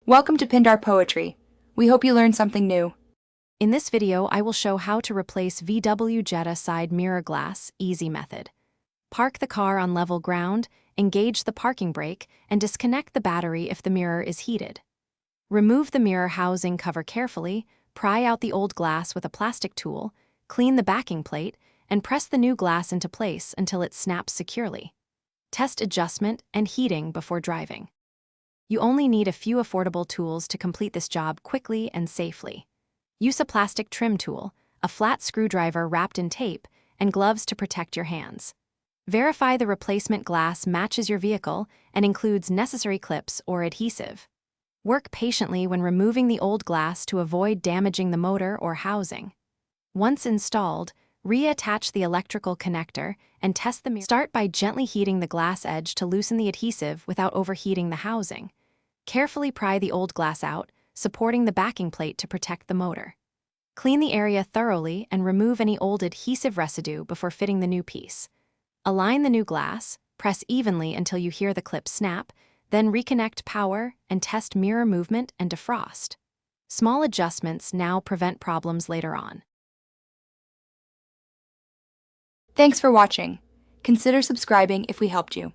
Welcome to Pindar Poetry. We hope you learned something new. In this video, I will show how to replace VW Jetta side mirror glass, easy method. Park the car on level ground, engage the parking brake, and disconnect the battery if the mirror is heated. Remove the mirror housing cover carefully, pry out the old glass with a plastic tool, clean the backing plate, and press the new glass into place until it snaps securely. Test adjustment and heating before driving. You only need a few affordable tools to complete this job quickly and safely. Use a plastic trim tool, a flat screwdriver wrapped in tape, and gloves to protect your hands. Verify the replacement glass matches your vehicle and includes necessary clips or adhesive. Work patiently when removing the old glass to avoid damaging the motor or housing. Once installed, reattach the electrical connector and test the mirror. Start by gently heating the glass edge to loosen the adhesive without overheating the housing. Carefully pry the old glass out, supporting the backing plate to protect the motor. Clean the area thoroughly and remove any old adhesive residue before fitting the new piece. Align the new glass, press evenly until you hear the clip snap, then reconnect power and test mirror movement and defrost. Small adjustments now prevent problems later on. Thanks for watching. Consider subscribing if we helped you.